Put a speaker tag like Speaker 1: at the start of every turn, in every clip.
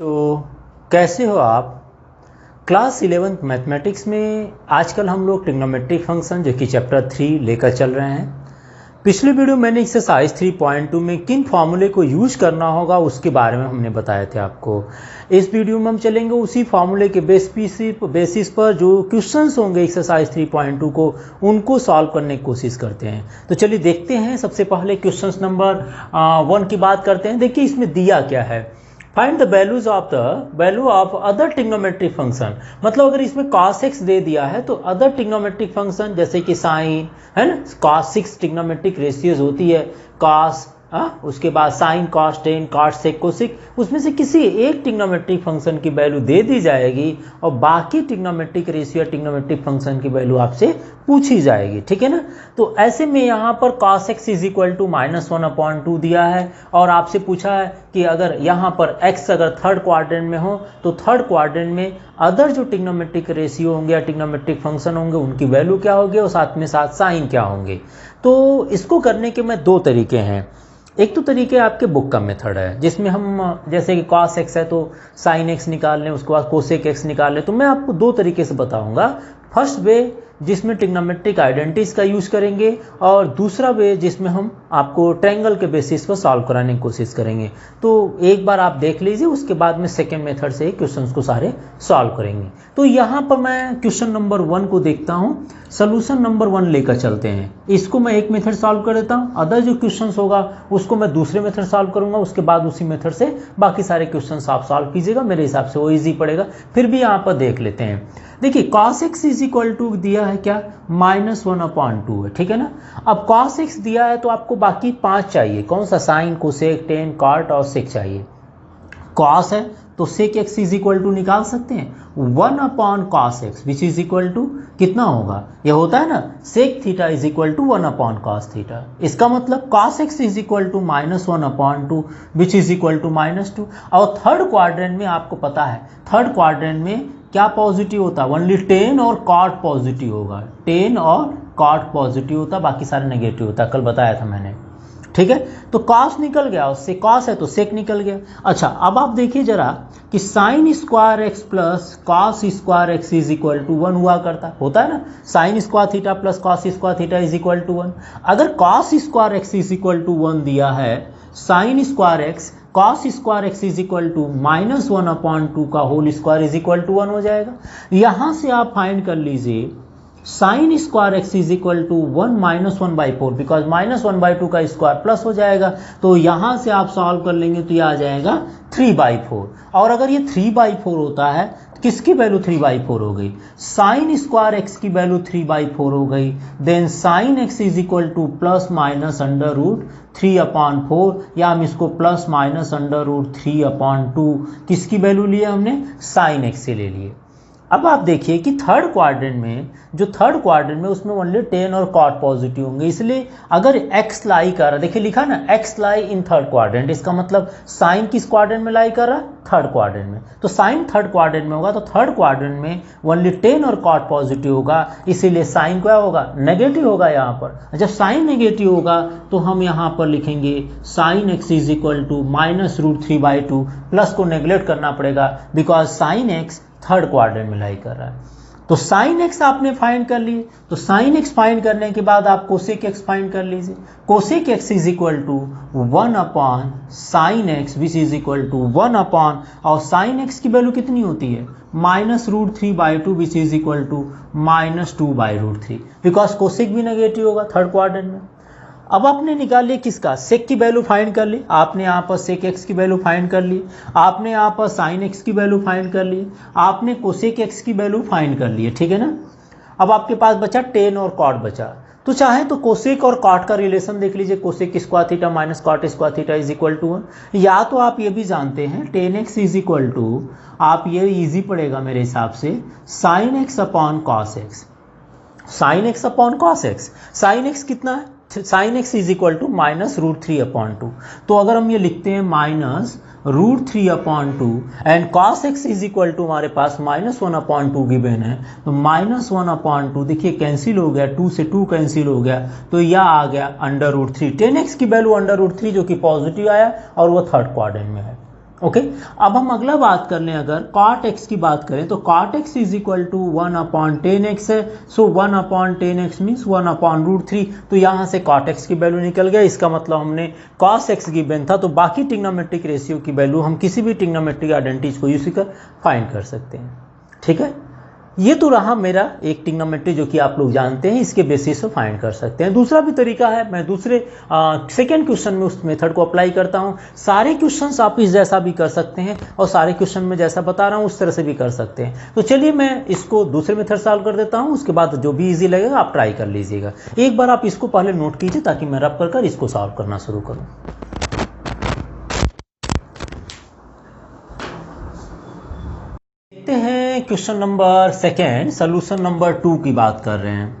Speaker 1: तो कैसे हो आप। क्लास 11th मैथमेटिक्स में आजकल हम लोग ट्रिग्नोमेट्रिक फंक्शन जो कि चैप्टर 3 लेकर चल रहे हैं। पिछले वीडियो मैंने एक्सरसाइज 3.2 में किन फार्मूले को यूज करना होगा उसके बारे में हमने बताए थे आपको। इस वीडियो में हम चलेंगे उसी फार्मूले के बेसिस पर जो क्वेश्चंस होंगे एक्सरसाइज 3.2 को उनको सॉल्व करने की कोशिश करते हैं। तो चलिए देखते हैं। सबसे पहले क्वेश्चन नंबर 1 की बात करते हैं। देखिए इसमें दिया क्या है, find the value of other trigonometric function. मतलब अगर इसमें cos x दे दिया है तो अदर ट्रिग्नोमेट्रिक फंक्शन जैसे कि साइन है ना, cos 6 ट्रिग्नोमेट्रिक रेशियोज होती है, cos उसके बाद sine cos 10 cos sec cosec, उसमें से किसी एक ट्रिग्नोमेट्रिक फंक्शन की वैल्यू दे दी जाएगी और बाकी ट्रिग्नोमेट्रिक रेशियो या ट्रिग्नोमेट्रिक फंक्शन की वैल्यू आपसे पूछी जाएगी, ठीक है ना। तो ऐसे में यहाँ पर cos x is equal to -1/2 दिया है और आपसे पूछा है कि अगर यहाँ पर x अगर थर्ड क्वाड्रेंट में हो तो थर्ड क्वाड्रेंट में अदर जो ट्रिग्नोमेट्रिक रेशियो होंगे या ट्रिग्नोमेट्रिक फंक्शन होंगे उनकी वैल्यू क्या होगी और साथ में साथ साइन क्या होंगे। तो इसको करने के मैं दो तरीके हैं। एक तो तरीके आपके बुक का मेथड है जिसमें हम जैसे कि cos x है तो sin x निकाल लें, उसके बाद cosec x निकाल लें। तो मैं आपको दो तरीके से बताऊंगा। फर्स्ट वे जिसमें ट्रिग्नोमेट्रिक आइडेंटिटीज का यूज करेंगे और दूसरा वे जिसमें हम आपको ट्रायंगल के बेसिस पर सॉल्व कराने की कोशिश करेंगे। तो एक बार आप देख लीजिए, उसके बाद में सेकेंड मेथड से क्वेश्चंस को सारे सॉल्व करेंगे। तो यहाँ पर मैं क्वेश्चन नंबर 1 को देखता हूँ, सोल्यूशन नंबर 1 लेकर चलते हैं। इसको मैं एक मेथड सॉल्व कर देता हूँ, अदर जो क्वेश्चन होगा उसको मैं दूसरे मेथड सॉल्व करूंगा, उसके बाद उसी मेथड से बाकी सारे क्वेश्चन आप सॉल्व कीजिएगा। मेरे हिसाब से वो ईजी पड़ेगा। फिर भी यहाँ पर देख लेते हैं। देखिए cos x is equal to दिया है क्या, -1/2 है, ठीक है ना। अब cos x दिया है तो आपको बाकी 5 चाहिए। कौन सा, साइन कोसेक टेन कॉट और सेक चाहिए। cos है तो sec x is equal to निकाल सकते हैं 1/cos x which is equal to कितना होगा, ये होता है ना sec theta is equal to 1/cos theta. इसका मतलब cos x is equal to -1/2 which is equal to -2। और थर्ड क्वाड्रेंट में आपको पता है थर्ड क्वाड्रेंट में क्या पॉजिटिव होता है, ओनली टेन और कॉट पॉजिटिव होगा, टेन और कॉट पॉजिटिव होता, बाकी सारे नेगेटिव होता, कल बताया था मैंने, ठीक है। तो cos निकल गया, उससे cos है तो sec निकल गया। अच्छा अब आप देखिए जरा कि sin square x plus cos square x is equal to 1 हुआ करता, होता है ना, sin square theta plus cos square theta is equal to 1। अगर cos square x is equal to 1 दिया है, sin square x cos square x is equal to -1/2 का whole square is equal to 1 हो जाएगा। यहां से आप फाइंड कर लीजिए sin square x is equal to 1 -1/4, because -1/2 का स्क्वायर प्लस हो जाएगा। तो यहां से आप सॉल्व कर लेंगे तो ये आ जाएगा 3/4। और अगर ये 3/4 होता है तो किसकी वैल्यू 3/4 हो गई, sin स्क्वायर एक्स की वैल्यू 3/4 हो गई। Then sin x is equal to ±√3/4, या हम इसको ±√3/2 किसकी वैल्यू लिए हमने, sin x से ले लिए। अब आप देखिए कि थर्ड क्वाड्रेंट में उसमें ओनली 10 और कॉट पॉजिटिव होंगे, इसलिए अगर x लाई कर रहा, देखिए लिखा ना x lie in third quadrant, इसका मतलब साइन किस क्वाड्रेंट में लाई कर रहा, थर्ड क्वाड्रेंट में। तो साइन थर्ड क्वाड्रेंट में होगा तो थर्ड क्वाड्रेंट में ओनली 10 और कॉट पॉजिटिव होगा, इसीलिए साइन क्या होगा, नेगेटिव होगा यहाँ पर। जब साइन नेगेटिव होगा तो हम यहाँ पर लिखेंगे sin x is equal to -√3/2, plus को नेग्लेक्ट करना पड़ेगा because sin x third quadrant में लाई कर रहा है। तो sin x आपने फाइंड कर लिए, तो sin x फाइंड करने के बाद आप cosec x फाइंड कर लीजिए। cosec x is equal to 1/sin x which is equal to 1/, और sin x की वैल्यू कितनी होती है, -√3/2 which is equal to -2/√3, because cosec भी नेगेटिव होगा थर्ड क्वाड्रेंट में। अब आपने निकाल लिया किसका, सेक की वैल्यू फाइंड कर ली, आपने यहाँ पर सेक एक्स की वैल्यू फाइंड कर ली, आपने यहाँ पर साइन एक्स की वैल्यू फाइंड कर ली, आपने कोसेक एक्स की वैल्यू फाइंड कर ली है, ठीक है ना। अब आपके पास बचा टेन और कॉट बचा, तो चाहे तो कोसेक और कॉट का रिलेशन देख लीजिए, cosec square theta minus cot square theta is equal to 1। या तो आप ये भी जानते हैं tan x is equal to, आप ये ईजी पड़ेगा मेरे हिसाब से, sine x upon cos x, sine x upon cos x. Sine x कितना है, sin x is equal to -√3/2। तो अगर हम ये लिखते हैं -√3/2 and cos x is equal to हमारे पास -1/2 गिवन है, तो -1/2 देखिए कैंसिल हो गया, 2 से 2 कैंसिल हो गया, तो यह आ गया √3। 10x की वैल्यू √3 जो कि पॉजिटिव आया और वो थर्ड क्वाड्रेंट में है। ओके। अब हम अगला बात कर लें, अगर cot x की बात करें तो cot x is equal to 1/10x है। So 1/10x means 1/√3। तो यहाँ से cot x की वैल्यू निकल गया। इसका मतलब हमने cos x गिवन था, तो बाकी ट्रिग्नोमेट्रिक रेशियो की वैल्यू हम किसी भी ट्रिग्नोमेट्रिक आइडेंटिटीज को यूज कर फाइंड कर सकते हैं। ठीक है, ये तो रहा मेरा एक ट्रिग्नोमेट्री जो कि आप लोग जानते हैं, इसके बेसिस पे फाइंड कर सकते हैं। दूसरा भी तरीका है, मैं दूसरे सेकेंड क्वेश्चन में उस मेथड को अप्लाई करता हूँ। सारे क्वेश्चंस आप इस जैसा भी कर सकते हैं और सारे क्वेश्चन में जैसा बता रहा हूँ उस तरह से भी कर सकते हैं। तो चलिए मैं इसको दूसरे मेथड सॉल्व कर देता हूँ, उसके बाद जो भी ईजी लगेगा आप ट्राई कर लीजिएगा। एक बार आप इसको पहले नोट कीजिए ताकि मैं रब कर इसको सॉल्व करना शुरू करूँ। हैं question number second, solution number 2 की बात कर रहे हैं।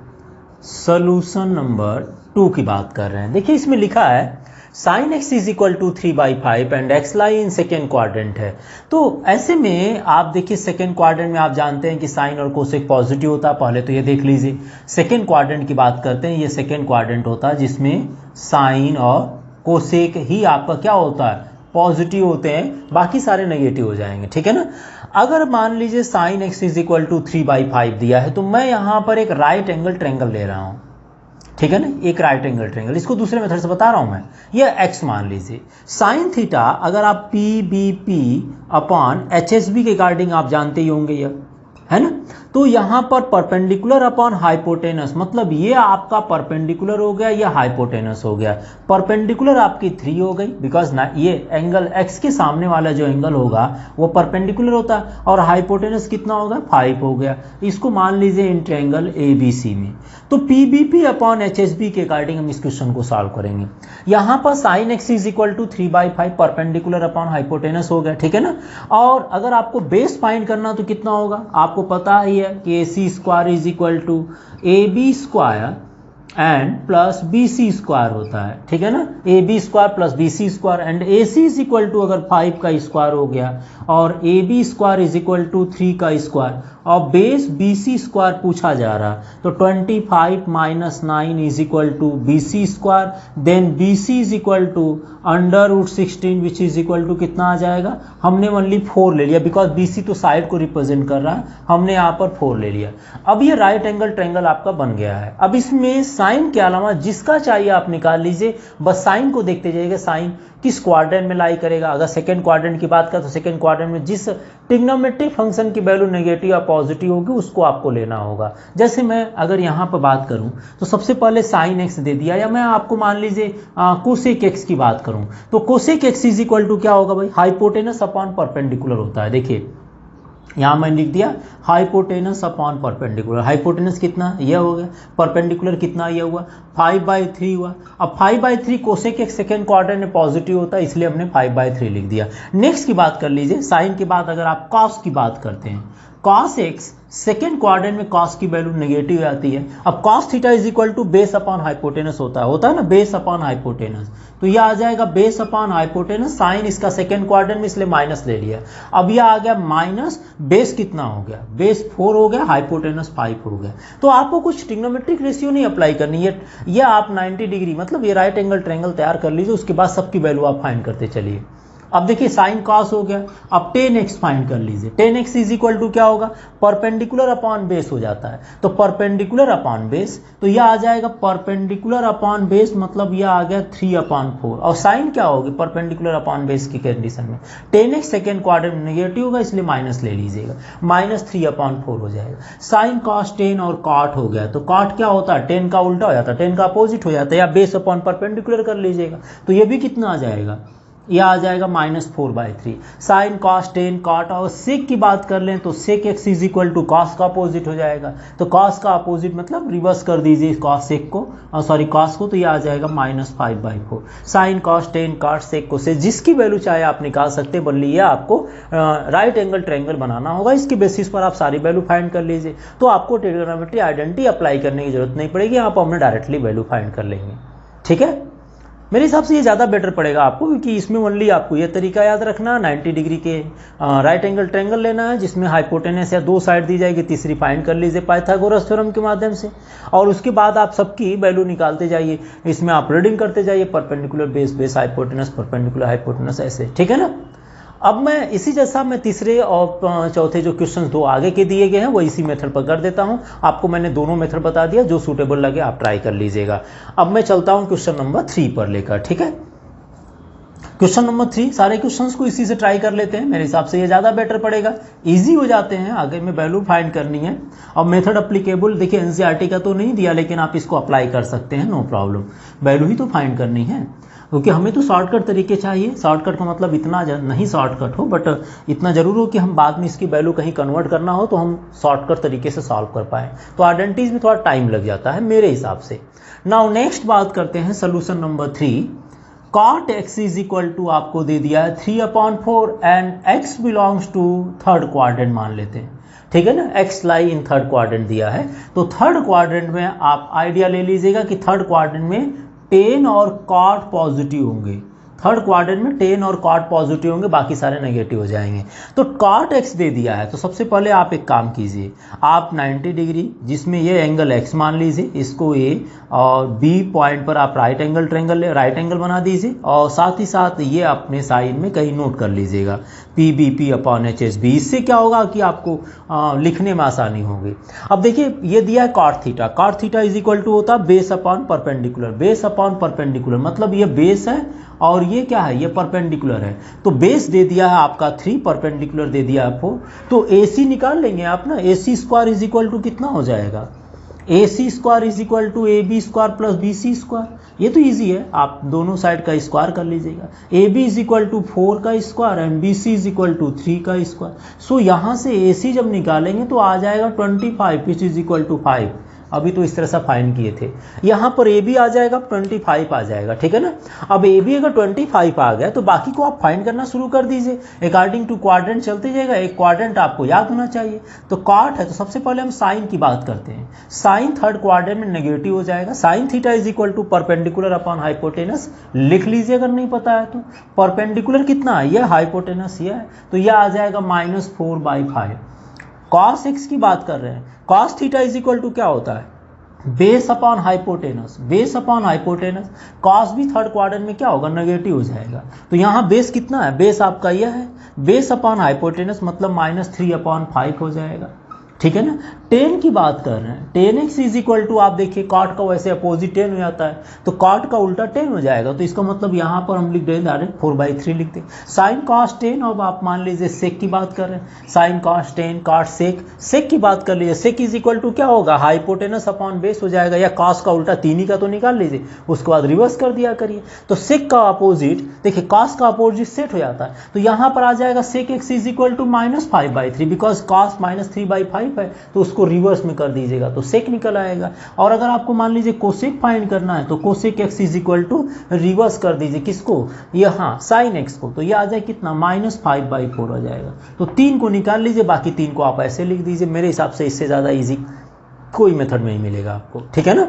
Speaker 1: सोल्यूशन नंबर 2 की बात कर रहे हैं। देखिए इसमें लिखा है sin x is equal to 3/5 and x lie in second quadrant है। तो ऐसे में आप देखिए सेकेंड क्वाड्रेंट में आप जानते हैं कि साइन और कोसेक पॉजिटिव होता है। पहले तो ये देख लीजिए, सेकेंड क्वाड्रेंट की बात करते हैं। ये सेकेंड क्वाड्रेंट होता है जिसमें साइन और कोसेक ही आपका क्या होता है, पॉजिटिव होते हैं, बाकी सारे नेगेटिव हो जाएंगे। ठीक है ना। अगर मान लीजिए sin x is equal to 3/5 दिया है, तो मैं यहाँ पर एक राइट एंगल ट्रेंगल ले रहा हूँ। ठीक है ना, एक राइट एंगल ट्रेंगल, इसको दूसरे मेथड से बता रहा हूँ मैं। यह x मान लीजिए, साइन थीटा अगर आप PBP/HSB के रिगार्डिंग आप जानते ही होंगे, यह है ना। तो यहाँ पर परपेंडिकुलर अपॉन हाइपोटेनस, मतलब ये आपका परपेंडिकुलर हो गया, ये हाइपोटेनस हो गया। परपेंडिकुलर आपकी 3 हो गई, बिकॉज ना ये एंगल x के सामने वाला जो एंगल होगा वो परपेंडिकुलर होता है, और हाइपोटेनस कितना होगा, 5 हो गया। इसको मान लीजिए इन ट्रायंगल ABC में। तो PBP/HSB के अकॉर्डिंग हम इस क्वेश्चन को सॉल्व करेंगे। यहाँ पर sin x is equal to 3/5 perpendicular upon hypotenuse हो गया। ठीक है ना। और अगर आपको बेस फाइंड करना तो कितना होगा, आपको पता ही है कि AC² is equal to AB² and plus BC² होता है। ठीक है ना, AB² plus BC² and AC is equal to अगर 5 का स्क्वायर हो गया और AB² इज इक्वल टू 3 का स्क्वायर और बेस BC² पूछा जा रहा, तो 25 - 9 is equal to BC², then BC is equal to √16 which is equal to कितना आ जाएगा, हमने ओनली 4 ले लिया बिकॉज BC तो साइड को रिप्रेजेंट कर रहा है, हमने यहाँ पर 4 ले लिया। अब ये राइट एंगल ट्रायंगल आपका बन गया है। अब इसमें साइन के अलावा जिसका चाहिए आप निकाल लीजिए, बस साइन को देखते जाइएगा साइन किस क्वाड्रेंट में लाई करेगा। अगर सेकंड क्वाड्रेंट की बात करें तो सेकंड क्वाड्रेंट में जिस ट्रिग्नोमेट्रिक फंक्शन की वैल्यू नेगेटिव या पॉजिटिव होगी उसको आपको लेना होगा। जैसे मैं अगर यहाँ पर बात करूँ तो सबसे पहले साइन x दे दिया, या मैं आपको मान लीजिए कोसेक x की बात करूँ तो cosec x is equal to क्या होगा भाई, हाइपोटेनस अपॉन परपेंडिकुलर होता है। देखिए यहाँ मैंने लिख दिया हाइपोटेनस अपॉन परपेंडिकुलर। हाइपोटेनस कितना, यह हो गया, परपेंडिकुलर कितना, यह हुआ 5/3 हुआ। अब 5/3 कोसेक x सेकेंड क्वाड्रेंट में पॉजिटिव होता है, इसलिए हमने 5/3 लिख दिया। नेक्स्ट की बात कर लीजिए, साइन के बाद अगर आप कॉस की बात करते हैं, कॉस x सेकेंड क्वाड्रेंट में कॉस की वैल्यू नेगेटिव आती है। अब cos theta is equal to base upon hypotenuse होता है ना, बेस अपॉन हाइपोटेनस, तो यह आ जाएगा बेस अपॉन हाइपोटेनस। साइन इसका सेकेंड क्वाड्रेंट में इसलिए माइनस ले लिया। अब यह आ गया माइनस, बेस कितना हो गया, बेस 4 हो गया, हाइपोटेनस 5 हो गया। तो आपको कुछ ट्रिग्नोमेट्रिक रेशियो नहीं अप्लाई करनी है, यह आप 90 डिग्री मतलब ये राइट एंगल ट्रायंगल तैयार कर लीजिए, उसके बाद सबकी वैल्यू आप फाइंड करते चलिए। अब देखिए साइन कॉस हो गया, अब tan x फाइंड कर लीजिए। tan x is equal to क्या होगा, परपेंडिकुलर अपॉन बेस हो जाता है, तो परपेंडिकुलर अपॉन बेस, तो यह आ जाएगा परपेंडिकुलर अपॉन बेस, मतलब यह आ गया 3/4। और साइन क्या होगी, परपेंडिकुलर अपॉन बेस की कंडीशन में tan x सेकेंड क्वाड्रेंट में नेगेटिव होगा, इसलिए माइनस ले लीजिएगा, -3/4 हो जाएगा। साइन कॉस tan और कॉट हो गया, तो कॉट क्या होता है, tan का उल्टा हो जाता है, tan का अपोजिट हो जाता है, या बेस अपॉन परपेंडिकुलर कर लीजिएगा, तो ये भी कितना आ जाएगा, यह आ जाएगा -4/3। Sine cos tan cot. और सेक की बात कर लें तो sec x is equal to cos का अपोजिट हो जाएगा, तो कॉस का अपोजिट मतलब रिवर्स कर दीजिए कॉस सेक को, सॉरी कॉस को, तो यह आ जाएगा -5/4। Sine cos tan cot sec को से जिसकी वैल्यू चाहे आप निकाल सकते हैं, बल्कि ये आपको राइट एंगल ट्रायंगल बनाना होगा, इसके बेसिस पर आप सारी वैल्यू फाइंड कर लीजिए। तो आपको ट्रिग्नोमेट्री आइडेंटिटी अप्लाई करने की जरूरत नहीं पड़ेगी, आप अपने डायरेक्टली वैल्यू फाइंड कर लेंगे। ठीक है, मेरे हिसाब से ये ज़्यादा बेटर पड़ेगा आपको, क्योंकि इसमें ओनली आपको ये तरीका याद रखना, 90 डिग्री के राइट एंगल ट्रायंगल लेना है जिसमें हाइपोटेनस या 2 साइड दी जाएगी, तीसरी फाइंड कर लीजिए पाइथागोरस थ्योरम के माध्यम से, और उसके बाद आप सबकी वैल्यू निकालते जाइए। इसमें आप रीडिंग करते जाइए, perpendicular base base hypotenuse, perpendicular hypotenuse, ऐसे। ठीक है ना। अब मैं इसी जैसा मैं तीसरे और चौथे जो क्वेश्चन दो आगे के दिए गए हैं वो इसी मेथड पर कर देता हूं। आपको मैंने दोनों मेथड बता दिया, जो सूटेबल लगे आप ट्राई कर लीजिएगा। अब मैं चलता हूं क्वेश्चन नंबर 3 पर लेकर, ठीक है। क्वेश्चन नंबर 3, सारे क्वेश्चंस को इसी से ट्राई कर लेते हैं, मेरे हिसाब से ये ज़्यादा बेटर पड़ेगा, इजी हो जाते हैं। आगे में वैल्यू फाइंड करनी है। अब मेथड अप्लीकेबल देखिए एनसीईआरटी का तो नहीं दिया, लेकिन आप इसको अप्लाई कर सकते हैं, नो प्रॉब्लम। वैल्यू ही तो फाइंड करनी है, क्योंकि हमें तो शॉर्टकट तरीके चाहिए। शॉर्टकट का मतलब इतना नहीं शॉर्टकट हो, बट इतना जरूर हो कि हम बाद में इसकी वैल्यू कहीं कन्वर्ट करना हो तो हम शॉर्टकट तरीके से सॉल्व कर पाएँ। तो आइडेंटिटीज में थोड़ा टाइम लग जाता है मेरे हिसाब से। नाउ नेक्स्ट बात करते हैं solution number 3। cot x is equal to आपको दे दिया है 3/4 and x belongs to third quadrant मान लेते हैं, ठीक है ना। x lie in third quadrant दिया है, तो थर्ड क्वाड्रेंट में आप आइडिया ले लीजिएगा कि थर्ड क्वाड्रेंट में tan और cot पॉजिटिव होंगे। थर्ड क्वाड्रेंट में tan और cot पॉजिटिव होंगे, बाकी सारे नेगेटिव हो जाएंगे। तो cot x दे दिया है, तो सबसे पहले आप एक काम कीजिए, आप 90 डिग्री जिसमें ये एंगल x मान लीजिए, इसको a और b पॉइंट पर आप राइट एंगल बना दीजिए, और साथ ही साथ ये अपने साइड में कहीं नोट कर लीजिएगा PBP/HS B। इससे क्या होगा कि आपको लिखने में आसानी होगी। अब देखिए ये दिया है cot theta is equal to होता है बेस अपॉन परपेंडिकुलर, मतलब ये बेस है और ये क्या है, ये परपेंडिकुलर है। तो बेस दे दिया है आपका 3, परपेंडिकुलर दे दिया आपको, तो AC निकाल लेंगे आप ना। AC square is equal to कितना हो जाएगा, AC square is equal to AB square plus BC square. ये तो इजी है, आप दोनों साइड का स्क्वायर कर लीजिएगा। AB इज इक्वल टू 4 का square and BC is equal to 3 का स्क्वायर। सो यहाँ से AC जब निकालेंगे तो आ जाएगा 25 विच इज इक्वल टू 5। अभी तो इस तरह से फाइंड किए थे, यहाँ पर AB आ जाएगा 25 आ जाएगा, ठीक है ना। अब AB अगर 25 आ गया तो बाकी को आप फाइंड करना शुरू कर दीजिए, अकॉर्डिंग टू क्वाड्रेंट चलते जाएगा। एक क्वाड्रेंट आपको याद होना चाहिए, तो cot है तो सबसे पहले हम साइन की बात करते हैं। साइन थर्ड क्वाड्रेंट में नेगेटिव हो जाएगा। Sine theta is equal to perpendicular upon hypotenuse, लिख लीजिए अगर नहीं पता है तो। परपेंडिकुलर कितना है, यह हाइपोटेनस ये है, तो यह आ जाएगा -4/5। cos x की बात कर रहे हैं, cos theta is equal to क्या होता है, बेस अपॉन हाइपोटेनस। cos भी थर्ड क्वाड्रेंट में क्या होगा, नेगेटिव हो जाएगा। तो यहाँ बेस कितना है, बेस आपका यह है, बेस अपॉन हाइपोटेनस मतलब -3/5 हो जाएगा, ठीक है ना। tan की बात कर रहे हैं, tan x is equal to, आप देखिए cot का वैसे अपोजिट tan हो जाता है, तो cot का उल्टा tan हो जाएगा। तो इसका मतलब यहाँ पर हम लिख दें डायरेक्ट 4/3 लिख दें। sin cos tan, अब आप मान लीजिए sec की बात कर रहे हैं, sin cos tan cot sec की बात कर लीजिए। sec इज इक्वल टू क्या होगा, हाइपोटेनस अपॉन बेस हो जाएगा, या cos का उल्टा 3 ही का तो निकाल लीजिए, उसके बाद रिवर्स कर दिया करिए। तो sec का अपोजिट देखिए, cos का अपोजिट सेट हो जाता है, तो यहाँ पर आ जाएगा sec x is equal to -5/3, because cos -3/5 है, तो उसको रिवर्स में कर दीजिएगा तो sec निकल आएगा। और अगर आपको मान लीजिए कोसेक फाइंड करना है तो cosec x is equal to reverse कर दीजिए, किसको, यहाँ साइन x को, तो ये आ जाए कितना, -5/4 आ जाएगा। तो 3 को निकाल लीजिए, बाकी 3 को आप ऐसे लिख दीजिए। मेरे हिसाब से इससे ज़्यादा इजी कोई मेथड नहीं मिलेगा आपको, ठीक है ना।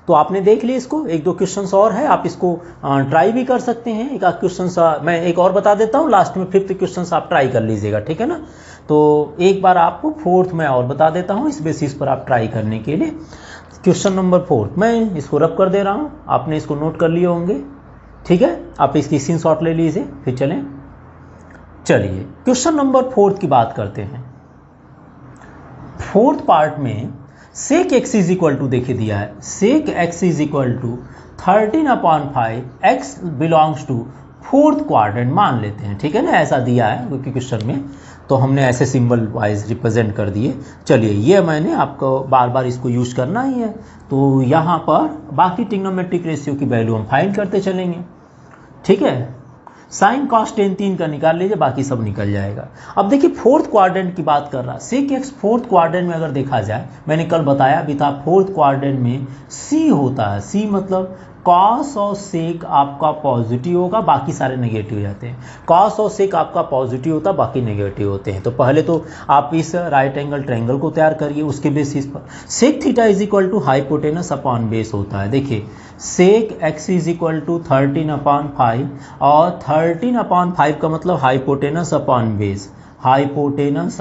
Speaker 1: तो आपने देख लिया इसको, 1-2 क्वेश्चंस और है, आप इसको ट्राई भी कर सकते हैं। एक आध क्वेश्चन मैं एक और बता देता हूँ, लास्ट में 5th क्वेश्चन आप ट्राई कर लीजिएगा, ठीक है ना। तो एक बार आपको 4th में और बता देता हूँ, इस बेसिस पर आप ट्राई करने के लिए। क्वेश्चन नंबर 4 मैं इसको रब कर दे रहा हूँ, आपने इसको नोट कर लिए होंगे, ठीक है। आप इसकी स्क्रीनशॉट ले लीजिए, फिर चलिए क्वेश्चन नंबर 4 की बात करते हैं। 4th पार्ट में sec x is equal to देखिए दिया है, sec x is equal to 13/5, x belongs to 4th quadrant मान लेते हैं, ठीक है ना। ऐसा दिया है क्योंकि क्वेश्चन में, तो हमने ऐसे सिंबल वाइज रिप्रेजेंट कर दिए। चलिए ये मैंने आपको बार बार इसको यूज करना ही है, तो यहाँ पर बाकी ट्रिग्नोमेट्रिक रेशियो की वैल्यू हम फाइंड करते चलेंगे, ठीक है। साइन cos tan 3 का निकाल लीजिए, बाकी सब निकल जाएगा। अब देखिए 4th क्वाड्रेंट की बात कर रहा, sec x 4th क्वाड्रेंट में अगर देखा जाए, मैंने कल बताया भी था 4th क्वाड्रेंट में C होता है, C मतलब cos और sec आपका पॉजिटिव होगा, बाकी सारे नेगेटिव हो जाते हैं। cos और sec आपका पॉजिटिव होता है, बाकी नेगेटिव होते हैं। तो पहले तो आप इस राइट एंगल ट्रायंगल को तैयार करिए, उसके बेसिस पर sec theta is equal to hypotenuse upon base होता है। देखिए sec x is equal to 13/5, और 13/5 का मतलब हाइपोटेनस अपॉन बेस, हाइपोटेनस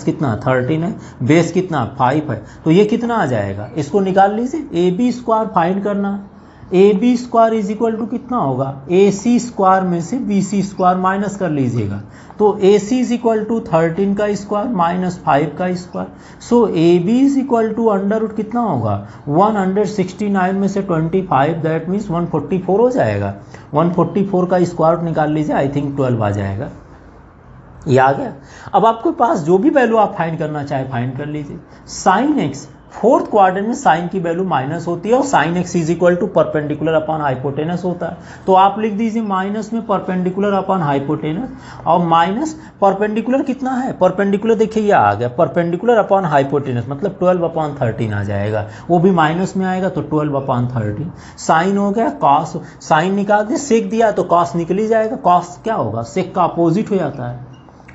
Speaker 1: कितना 13 है, बेस कितना 5 है, तो ये कितना आ जाएगा, इसको निकाल लीजिए। AB स्क्वायर फाइंड करना, A B square is equal to कितना होगा, ए सी स्क्वायर में से बी सी स्क्वायर माइनस कर लीजिएगा, तो A C is equal to 13 का स्क्वायर माइनस 5 का square. So A B is equal to under root कितना होगा, 169 में से 25, दैट मीन्स 144 हो जाएगा। 144 का स्क्वायर रूट निकाल लीजिए, आई थिंक 12 आ जाएगा। ये आ गया। अब आपके पास जो भी वैल्यू आप फाइंड करना चाहे फाइंड कर लीजिए। साइन एक्स, फोर्थ क्वाड्रेंट में साइन की वैल्यू माइनस होती है और sine x is equal to perpendicular upon hypotenuse होता है, तो आप लिख दीजिए माइनस में परपेंडिकुलर अपॉन हाइपोटेनस, और माइनस परपेंडिकुलर कितना है, परपेंडिकुलर देखिए ये आ गया, परपेंडिकुलर अपॉन हाइपोटेनस मतलब 12/13 आ जाएगा, वो भी माइनस में आएगा तो 12/13। साइन हो गया, कॉस साइन निकाल दिया, सेक दिया तो कॉस निकल ही जाएगा। कॉस क्या होगा, सेक का अपोजिट हो जाता है।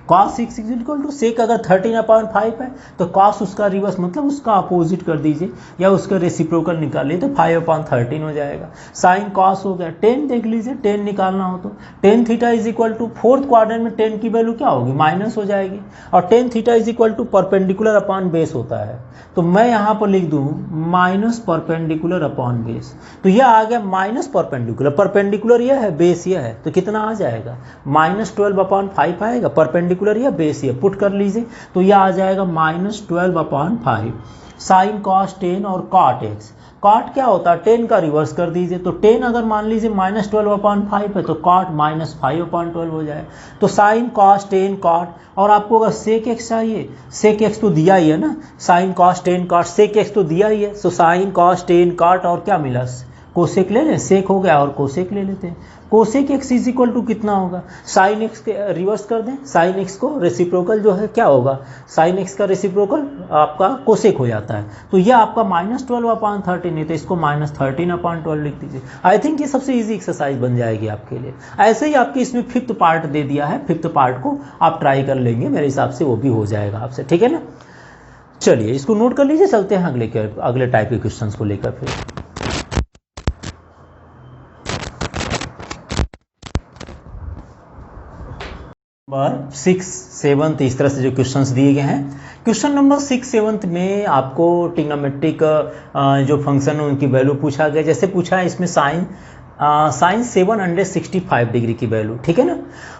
Speaker 1: cos 6 इज इक्वल टू सेक अगर 13/5 है तो cos उसका रिवर्स मतलब उसका अपोजिट कर दीजिए या उसका रेसिप्रोकल निकालिए तो 5/13 हो जाएगा। साइन cos हो गया। टेन देख लीजिए, टेन निकालना हो तो tan theta is equal to, fourth quadrant में टेन की वैल्यू क्या होगी, माइनस हो जाएगी, और tan theta is equal to perpendicular upon base होता है, तो मैं यहाँ पर लिख दूँ माइनस परपेंडिकुलर अपॉन बेस, तो यह आ गया माइनस परपेंडिकुलर, परपेंडिकुलर यह है, बेस यह है, तो कितना आ जाएगा -12/5 आएगा, परपेंडिकुलर या बेस ये पुट कर लीजिए तो यह आ जाएगा -12/5। साइन कॉस 10 और कॉट एक्स, कॉट क्या होता है, 10 का रिवर्स कर दीजिए, तो 10 अगर मान लीजिए -12/5 है तो कॉट -5/12 हो जाए, तो साइन कॉस 10 कॉट, और आपको अगर सेक एक्स चाहिए, सेक एक्स तो दिया ही है ना, sine cos 10 cot, sec x तो दिया ही है, सो साइन कॉस 10 कॉट और क्या मिला, कोसेक ले लें, सेक हो गया और कोसेक ले लेते हैं। Cosec x is equal to कितना होगा, साइन एक्स के रिवर्स कर दें, साइन एक्स को रेसिप्रोकल जो है क्या होगा, साइन एक्स का रेसिप्रोकल आपका कोसेक हो जाता है, तो यह आपका -12/13 है, तो इसको -13/12 लिख दीजिए। आई थिंक ये सबसे इजी एक्सरसाइज बन जाएगी आपके लिए। ऐसे ही आपके इसमें फिफ्थ पार्ट दे दिया है, फिफ्थ पार्ट को आप ट्राई कर लेंगे, मेरे हिसाब से वो भी हो जाएगा आपसे, ठीक है ना। चलिए इसको नोट कर लीजिए, चलते हैं अगले टाइप के क्वेश्चन को लेकर फिर। नंबर 6, 7 इस तरह से जो क्वेश्चंस दिए गए हैं। क्वेश्चन नंबर 6, 7 में आपको ट्रिग्नोमेट्रिक जो फंक्शन है उनकी वैल्यू पूछा गया, जैसे पूछा है इसमें साइन 765 डिग्री की वैल्यू, ठीक है ना।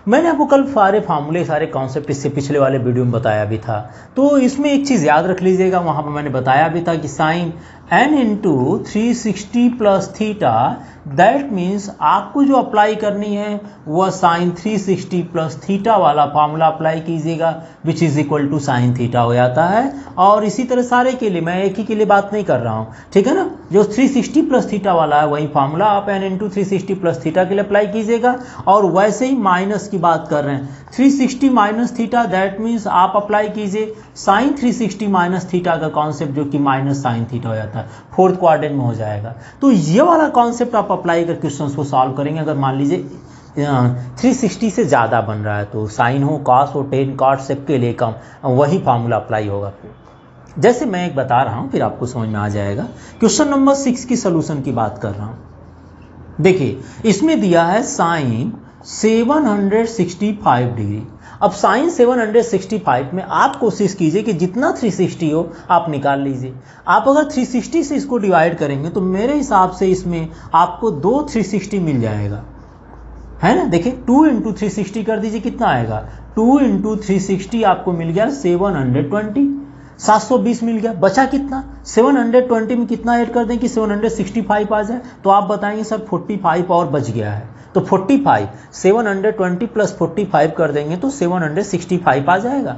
Speaker 1: मैंने आपको कल सारे फार्मूले सारे कॉन्सेप्ट इससे पिछले वाले वीडियो में बताया भी था, तो इसमें एक चीज़ याद रख लीजिएगा, वहाँ पर मैंने बताया भी था कि sine n into 360 plus theta, that means आपको जो अप्लाई करनी है वह साइन 360 प्लस थीटा वाला फार्मूला अप्लाई कीजिएगा, which is equal to sine theta हो जाता है। और इसी तरह सारे के लिए, मैं एक ही के लिए बात नहीं कर रहा हूँ, ठीक है ना, जो 360 प्लस थीटा वाला है वही फार्मूला आप n इंटू 360 प्लस थीटा के लिए अप्लाई कीजिएगा। और वैसे ही माइनस की बात कर रहे हैं, 360 माइनस थीटा, दैट मीन्स आप अप्लाई कीजिए साइन 360 माइनस थीटा का कॉन्सेप्ट, जो कि माइनस साइन थीटा हो जाता है, फोर्थ क्वाड्रेंट में हो जाएगा। तो ये वाला कॉन्सेप्ट आप अप्लाई कर क्वेश्चंस को सॉल्व करेंगे। अगर मान लीजिए 360 से ज़्यादा बन रहा है तो साइन हो, कॉस हो, टेन कॉट सबके लिए कम, वही फार्मूला अप्लाई होगा। फिर जैसे मैं एक बता रहा हूँ फिर आपको समझ में आ जाएगा। क्वेश्चन नंबर 6 की सोल्यूशन की बात कर रहा हूँ। देखिए इसमें दिया है साइन 765 डिग्री। अब साइन 765 में आप कोशिश कीजिए कि जितना 360 हो आप निकाल लीजिए। आप अगर 360 से इसको डिवाइड करेंगे तो मेरे हिसाब से इसमें आपको 2 360 मिल जाएगा, है ना। देखिए 2 इंटू 360 कर दीजिए, कितना आएगा, 2 इंटू 360 आपको मिल गया 720, 720 मिल गया। बचा कितना, 720 में कितना ऐड कर दें कि 765 आ जाए, तो आप बताएंगे सर 45 और बच गया है, तो 45 720 प्लस 45 कर देंगे तो 765 आ जाएगा।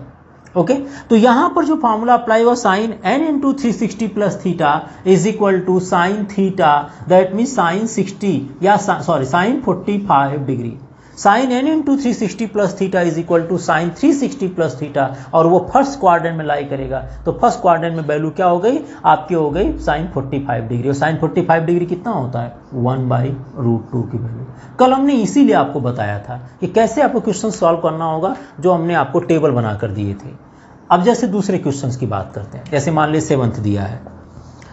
Speaker 1: ओके, तो यहाँ पर जो फार्मूला अप्लाई हुआ sine n into 360 plus theta is equal to sine theta, that mean sine 60 या sorry sine 45 degree. Sine n into 360 plus theta is equal to sine 360 plus theta, और वो फर्स्ट क्वाड्रेंट में लाई करेगा, तो first quadrant में value क्या हो गई आपकी, हो गई साइन 45 डिग्री। और साइन 45 डिग्री कितना होता है, 1/√2 की वैल्यू। कल हमने इसीलिए आपको बताया था कि कैसे आपको क्वेश्चन सॉल्व करना होगा, जो हमने आपको टेबल बना कर दिए थे। अब जैसे दूसरे क्वेश्चन की बात करते हैं, जैसे मान लीजिए 7th दिया है।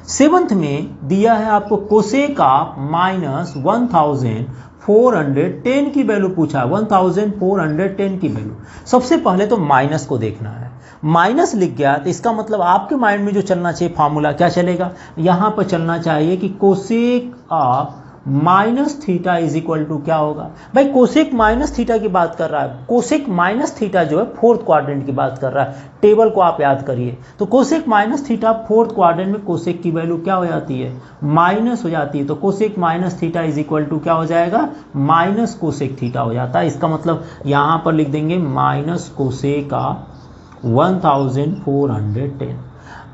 Speaker 1: 7th में दिया है आपको कोसेक ऑफ -1410 की वैल्यू पूछा है, 1410 की वैल्यू। सबसे पहले तो माइनस को देखना है, माइनस लिख गया तो इसका मतलब आपके माइंड में जो चलना चाहिए फार्मूला क्या चलेगा, यहाँ पर चलना चाहिए कि cosec of minus theta is equal to क्या होगा भाई, कोसेक माइनस थीटा की बात कर रहा है। कोसेक माइनस थीटा जो है फोर्थ क्वाड्रेंट की बात कर रहा है। टेबल को आप याद करिए, तो cosec minus theta fourth quadrant में कोसेक की वैल्यू क्या हो जाती है, माइनस हो जाती है। तो cosec minus theta is equal to क्या हो जाएगा, माइनस कोसेक थीटा हो जाता है। इसका मतलब यहां पर लिख देंगे माइनस कोसेक का 1410।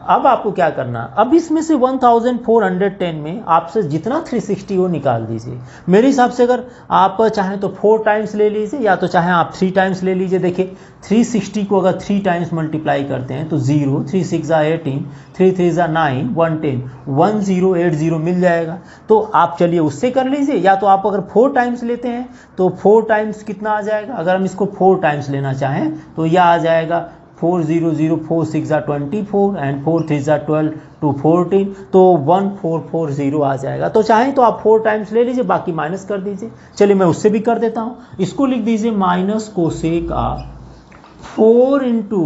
Speaker 1: अब आपको क्या करना, अब इसमें से 1410 में आपसे जितना 360 वो निकाल दीजिए। मेरे हिसाब से अगर आप चाहें तो 4 टाइम्स ले लीजिए, या तो चाहें आप 3 टाइम्स ले लीजिए। देखिए 360 को अगर 3 टाइम्स मल्टीप्लाई करते हैं तो 0, 3 6 18, 3 3 9, 110, 1080 मिल जाएगा। तो आप चलिए उससे कर लीजिए, या तो आप अगर 4 टाइम्स लेते हैं तो 4 टाइम्स कितना आ जाएगा। अगर हम इसको 4 टाइम्स लेना चाहें तो यह आ जाएगा 400, 4 6 24 एंड 4 3 12 to 14, तो 1440 आ जाएगा। तो चाहें तो आप 4 टाइम्स ले लीजिए, बाकी माइनस कर दीजिए। चलिए मैं उससे भी कर देता हूँ। इसको लिख दीजिए माइनस कोसेक का 4 इंटू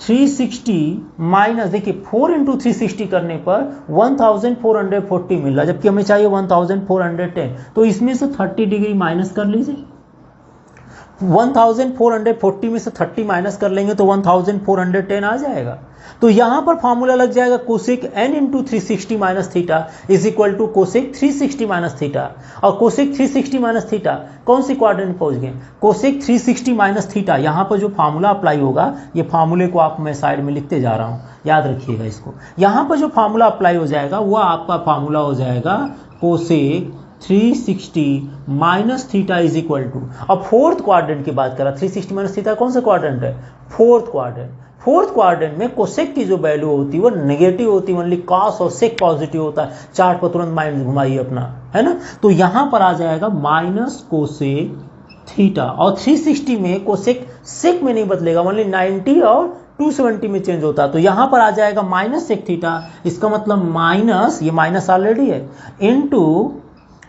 Speaker 1: 360 माइनस, देखिए 4 इंटू 360 करने पर 1440 मिल रहा है, जबकि हमें चाहिए 1410। तो इसमें से 30 डिग्री माइनस कर लीजिए। 1440 में से 30 माइनस कर लेंगे तो 1410 आ जाएगा। तो यहां पर फॉर्मूला लग जाएगा cosec n into 360 minus theta is equal to cosec 360 minus theta. और कोसेक 360 माइनस थीटा कौन सी क्वाड्रेंट में पहुंच गए, कोसेक 360 माइनस थीटा। यहां पर जो फॉर्मूला अप्लाई होगा, ये फॉर्मूले को आप मैं साइड में लिखते जा रहा हूं, याद रखिएगा इसको। यहां पर जो फॉर्मूला अप्लाई हो जाएगा वह आपका फॉर्मूला हो जाएगा cosec 360 minus theta is equal to, अब फोर्थ क्वाड्रेंट की बात करा, 360 माइनस थीटा कौन सा क्वाड्रेंट है, फोर्थ क्वाड्रेंट। फोर्थ क्वाड्रेंट में कोसेक की जो वैल्यू होती है वो नेगेटिव होती है, ओनली कॉस और सेक पॉजिटिव होता है। चार्ट पर तुरंत माइंड घुमाइए अपना, है ना। तो यहां पर आ जाएगा माइनस कोसेक थीटा, और 360 में कोसेक सेक में नहीं बदलेगा, ओनली 90 और 270 में चेंज होता है। तो यहां पर आ जाएगा माइनस सेक थीटा। इसका मतलब माइनस, ये माइनस ऑलरेडी है, into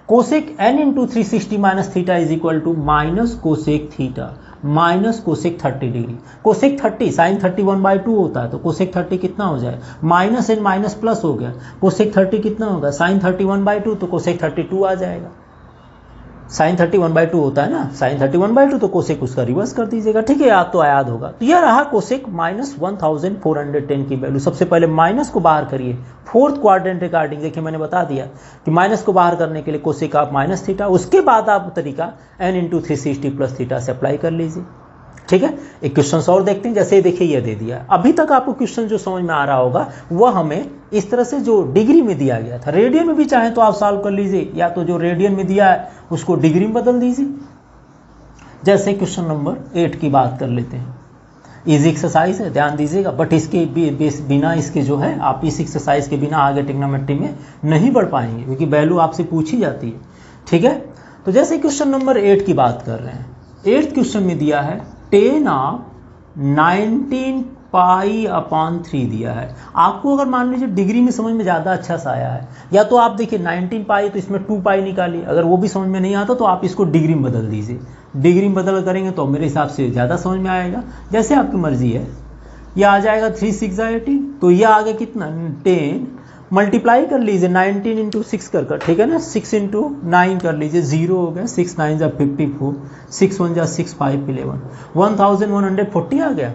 Speaker 1: cosec n into 360 minus theta is equal to minus cosec theta minus cosec 30 degree. Cosec 30 sine 31/2 होता है, तो कोसेक 30 कितना हो जाए, माइनस एंड माइनस प्लस हो गया। कोसेक 30 कितना होगा, साइन 31/2, तो कोसेक 32 आ जाएगा। साइन 31/2 होता है ना, साइन 31/2, तो कोसेक उसका रिवर्स कर दीजिएगा। ठीक है, आप तो याद होगा। तो यह रहा कोसेक माइनस 1410 की वैल्यू। सबसे पहले माइनस को बाहर करिए फोर्थ क्वाड्रेंट रिगार्डिंग। देखिए मैंने बता दिया कि माइनस को बाहर करने के लिए कोसेक आप माइनस थीटा, उसके बाद आप तरीका n इंटू 360 प्लस थीटा से अप्लाई कर लीजिए। ठीक है, एक क्वेश्चन और देखते हैं। जैसे ही देखिए ये दे दिया, अभी तक आपको क्वेश्चन जो समझ में आ रहा होगा वह हमें इस तरह से जो डिग्री में दिया गया था, रेडियन में भी चाहे तो आप सॉल्व कर लीजिए, या तो जो रेडियन में दिया है उसको डिग्री में बदल दीजिए। जैसे क्वेश्चन नंबर 8 की बात कर लेते हैं। इजी एक्सरसाइज है, ध्यान दीजिएगा, बट इसके बिना इसके जो है आप इस एक्सरसाइज के बिना आगे ट्रिग्नोमेट्री में नहीं बढ़ पाएंगे, क्योंकि वैल्यू आपसे पूछी जाती है। ठीक है, तो जैसे क्वेश्चन नंबर 8 की बात कर रहे हैं, 8th क्वेश्चन में दिया है 10 ऑफ 19 पाई अपॉन 3 दिया है। आपको अगर मान लीजिए डिग्री में समझ में ज़्यादा अच्छा सा आया है, या तो आप देखिए 19 पाई तो इसमें 2 पाई निकालिए, अगर वो भी समझ में नहीं आता तो आप इसको डिग्री में बदल दीजिए। डिग्री में बदल करेंगे तो मेरे हिसाब से ज़्यादा समझ में आएगा, जैसे आपकी मर्जी है। यह आ जाएगा 3 6 18, तो यह आ गया कितना 10, मल्टीप्लाई कर लीजिए 19 इंटू 6 कर, ठीक है ना, 6 इंटू 9 कर लीजिए, 0 हो गया, 6 9 जा 54, 6 1 जा 6 5 11, 1140 आ गया।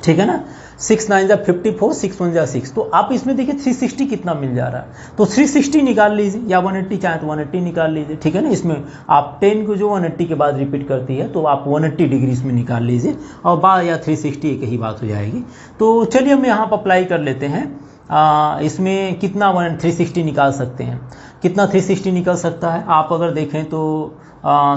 Speaker 1: ठीक है ना, 6 9 जा 54, 6 1 जा 6। तो आप इसमें देखिए 360 कितना मिल जा रहा है, तो 360 निकाल लीजिए, या 180 चाहे तो 180 निकाल लीजिए। ठीक है ना, इसमें आप 10 को जो 180 के बाद रिपीट करती है तो आप 180 डिग्री इसमें निकाल लीजिए, और बाद या 360 एक ही बात हो जाएगी। तो चलिए हम यहाँ पर अप्लाई कर लेते हैं। इसमें कितना 360 निकाल सकते हैं, कितना 360 निकल सकता है, आप अगर देखें तो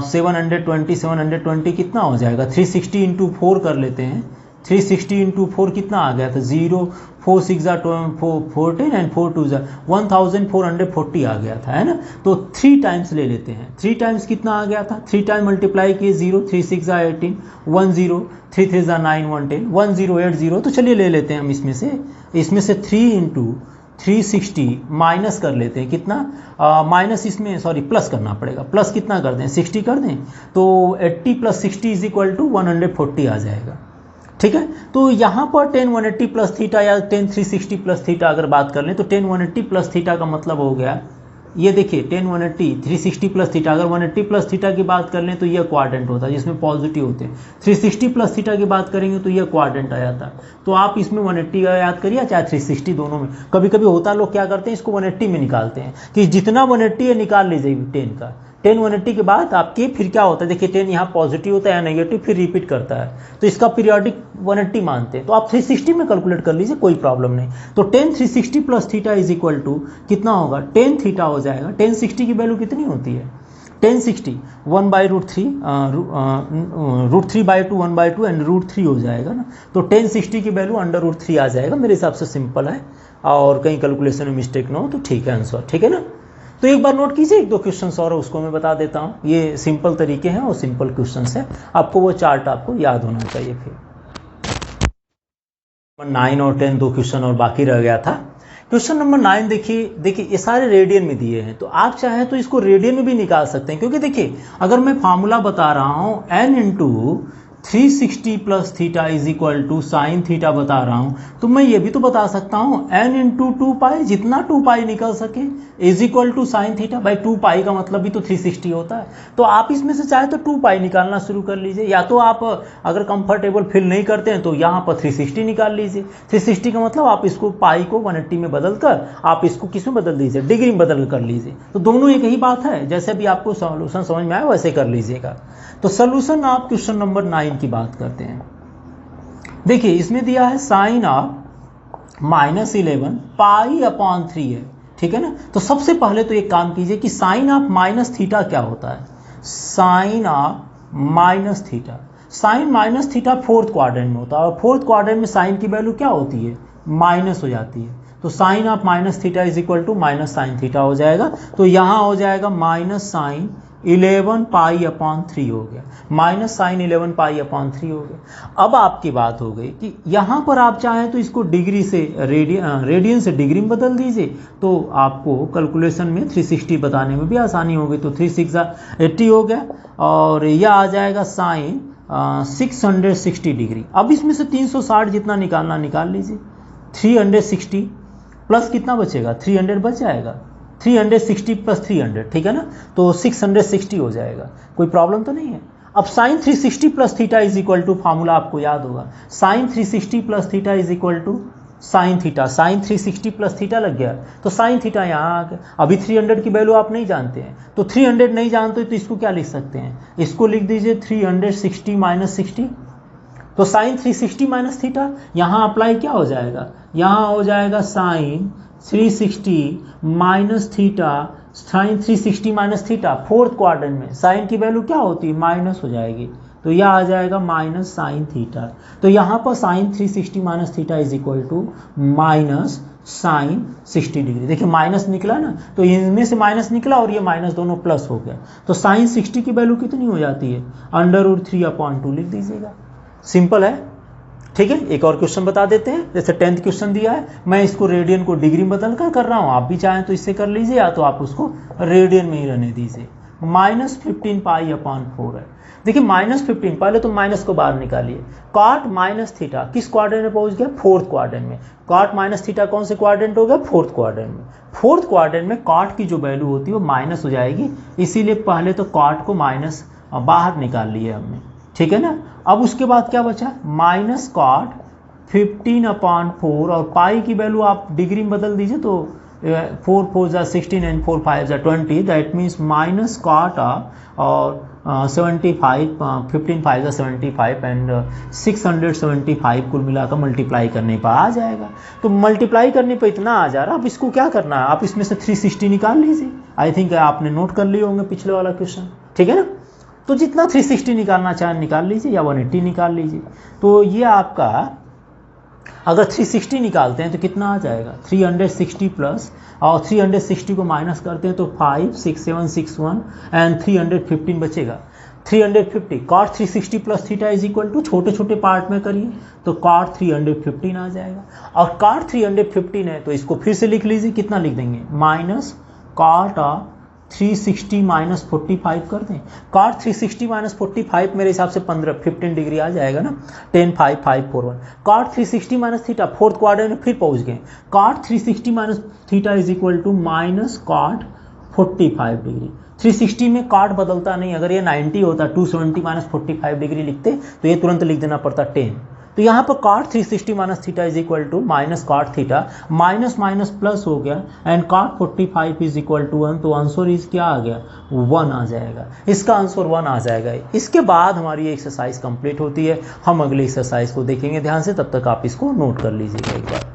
Speaker 1: 720 कितना हो जाएगा, 360 इंटू 4 कर लेते हैं। 360 इंटू 4 कितना आ गया था, 0 4 6 जा 14 एंड 4 2 जा 1440 आ गया था, है ना। तो 3 टाइम्स ले लेते हैं, 3 टाइम्स कितना आ गया था, 3 टाइम मल्टीप्लाई किए, 0 3 6 जा 18, 10 3 3 जा 9 110, 1080। तो चलिए ले लेते हैं हम इसमें से 3 इंटू 360 माइनस कर लेते हैं, कितना माइनस इसमें सॉरी प्लस करना पड़ेगा, प्लस कितना कर दें 60 कर दें, तो 80 प्लस 60 इज इक्वल टू 140 आ जाएगा। ठीक है, तो यहाँ पर 10 180 प्लस थीटा या 10 360 प्लस थीटा अगर बात कर लें तो 10 180 प्लस थीटा का मतलब हो गया ये देखिए टेन 180 360 प्लस थीटा, अगर 180 प्लस थीटा की बात कर लें तो ये क्वाड्रेंट होता है जिसमें पॉजिटिव होते हैं। 360 प्लस थीटा की बात करेंगे तो ये क्वाड्रेंट आ जाता है। तो आप इसमें 180 का याद करिए चाहे 360, दोनों में। कभी कभी होता लोग क्या करते हैं, इसको 180 में निकालते हैं कि जितना 180 है निकाल लीजिए 10 का। 10 180 के बाद आपके फिर क्या होता है, देखिए 10 यहाँ पॉजिटिव होता है या नेगेटिव, फिर रिपीट करता है, तो इसका पीरियोडिक 180 मानते हैं। तो आप 360 में कैलकुलेट कर लीजिए, कोई प्रॉब्लम नहीं। तो 10 360 plus theta is equal to कितना होगा, 10 थीटा हो जाएगा। 10 60 की वैल्यू कितनी होती है, 10 60 1/√3 √3/2 1/2 एंड √3 हो जाएगा ना। तो 10 60 की वैल्यू √3 आ जाएगा। मेरे हिसाब से सिंपल है, और कहीं कैलकुलेशन में मिस्टेक ना हो तो ठीक है आंसर, ठीक है ना। तो एक बार नोट कीजिए, एक दो क्वेश्चन और उसको मैं बता देता हूँ। ये सिंपल तरीके हैं और सिंपल क्वेश्चन है, आपको वो चार्ट आपको याद होना चाहिए। फिर 9 और 10 दो क्वेश्चन और बाकी रह गया था। क्वेश्चन नंबर 9 देखिए ये सारे रेडियन में दिए हैं, तो आप चाहें तो इसको रेडियन में भी निकाल सकते हैं, क्योंकि देखिए अगर मैं फार्मूला बता रहा हूँ n into 360 plus theta is equal to sine theta बता रहा हूँ, तो मैं ये भी तो बता सकता हूँ n इंटू 2 जितना 2 निकल सके is equal to sine theta. भाई 2 का मतलब भी तो 360 होता है। तो आप इसमें से चाहे तो 2 निकालना शुरू कर लीजिए, या तो आप अगर कंफर्टेबल फील नहीं करते हैं तो यहाँ पर 360 निकाल लीजिए। 360 का मतलब आप इसको पाई को 180 में बदल कर आप इसको किस में बदल दीजिए, डिग्री में बदल कर लीजिए। तो दोनों एक ही बात है, जैसे भी आपको सॉल्यूशन समझ में आए वैसे कर लीजिएगा। तो सॉल्यूशन आप क्वेश्चन नंबर 9 की बात करते हैं। देखिए इसमें दिया है साइन ऑफ -11 π/3 है, ठीक है ना। तो सबसे पहले तो एक काम कीजिए कि साइन ऑफ माइनस थीटा क्या होता है। Sine of minus theta, sine minus theta fourth quadrant में होता है, और फोर्थ क्वाड्रेंट में साइन की वैल्यू क्या होती है, माइनस हो जाती है। तो sine of minus theta is equal to minus sine theta हो जाएगा। तो यहाँ हो जाएगा माइनस साइन 11 π/3 हो गया, माइनस साइन 11 π/3 हो गया। अब आपकी बात हो गई कि यहाँ पर आप चाहें तो इसको डिग्री से रेडियन से डिग्री में बदल दीजिए, तो आपको कैलकुलेशन में 360 बताने में भी आसानी होगी। तो 3 6 80 हो गया, और यह आ जाएगा साइन 660 डिग्री। अब इसमें से 360 जितना निकालना निकाल लीजिए। 360 प्लस कितना बचेगा, 300 बच जाएगा। 360 प्लस 300, ठीक है ना, तो 660 हो जाएगा। कोई प्रॉब्लम तो नहीं है। अब sine 360 plus theta is equal to, formula आपको याद होगा, sine 360 plus theta is equal to sine theta. Sine 360 plus theta लग गया, तो साइन थीटा यहाँ आ गया। अभी 300 की वैल्यू आप नहीं जानते हैं, तो 300 नहीं जानते तो इसको क्या लिख सकते हैं, इसको लिख दीजिए 360 माइनस 60। तो साइन 360 माइनस थीटा यहाँ अप्लाई क्या हो जाएगा, यहाँ हो जाएगा sine 360 minus theta. Sine 360 minus theta fourth quadrant में साइन की वैल्यू क्या होती है, माइनस हो जाएगी, तो यह आ जाएगा माइनस साइन थीटा। तो यहाँ पर sine 360 minus theta is equal to minus sine 60 degree. देखिए माइनस निकला ना, तो इनमें से माइनस निकला और ये माइनस दोनों प्लस हो गया। तो साइन 60 की वैल्यू कितनी हो जाती है, √3/2 लिख दीजिएगा। सिंपल है, ठीक है। एक और क्वेश्चन बता देते हैं, जैसे 10th क्वेश्चन दिया है, मैं इसको रेडियन को डिग्री में बदल कर रहा हूँ, आप भी चाहें तो इससे कर लीजिए, या तो आप उसको रेडियन में ही रहने दीजिए। -15 π/4 है। देखिए -15, पहले तो माइनस को बाहर निकालिए। कॉट माइनस थीटा किस क्वाड्रेंट में पहुंच गया, फोर्थ क्वाड्रेंट में। कॉट माइनस थीटा कौन से क्वाड्रेंट हो गया, फोर्थ क्वाड्रेंट में। फोर्थ क्वाड्रेंट में कॉट की जो वैल्यू होती है वो माइनस हो जाएगी, इसीलिए पहले तो कॉट को माइनस बाहर निकाल लिए हमने, ठीक है ना। अब उसके बाद क्या बचा, माइनस कॉट 15/4, और पाई की वैल्यू आप डिग्री में बदल दीजिए, तो 4 4 16 and 4 5 20, that means minus cot और 75 15 5 75 एंड 675 कुल मिलाकर मल्टीप्लाई करने पर आ जाएगा। तो मल्टीप्लाई करने पर इतना आ जा रहा है। अब इसको क्या करना है, आप इसमें से 360 निकाल लीजिए। आई थिंक आपने नोट कर लिए होंगे पिछले वाला क्वेश्चन, ठीक है ना। तो जितना 360 निकालना चाहें निकाल लीजिए, या 180 निकाल लीजिए। तो ये आपका अगर 360 निकालते हैं तो कितना आ जाएगा, 360 प्लस, और 360 को माइनस करते हैं तो 5 6 7 6 1 एंड 315 बचेगा। 350 cot 360 plus theta is equal to, छोटे छोटे पार्ट में करिए, तो कॉट 315 आ जाएगा। और कॉट 315 है तो इसको फिर से लिख लीजिए, कितना लिख देंगे, माइनस कॉट ऑफ 360 माइनस 45 कर दें। कॉट 360 माइनस 45 मेरे हिसाब से 15 डिग्री आ जाएगा ना, 10 5 5 4 1। Cot 360 minus theta fourth quadrant में फिर पहुंच गए। Cot 360 minus theta is equal to minus cot 45 degree. 360 में कॉट बदलता नहीं, अगर ये 90 होता 270 माइनस 45 डिग्री लिखते तो ये तुरंत लिख देना पड़ता 10। तो यहाँ पर cot 360 minus theta is equal to minus cot theta, minus minus plus हो गया, and cot 45 is equal to 1, तो आंसर इज क्या आ गया 1 आ जाएगा, इसका आंसर 1 आ जाएगा। इसके बाद हमारी ये एक्सरसाइज कंप्लीट होती है। हम अगली एक्सरसाइज को देखेंगे ध्यान से, तब तक आप इसको नोट कर लीजिएगा एक बार।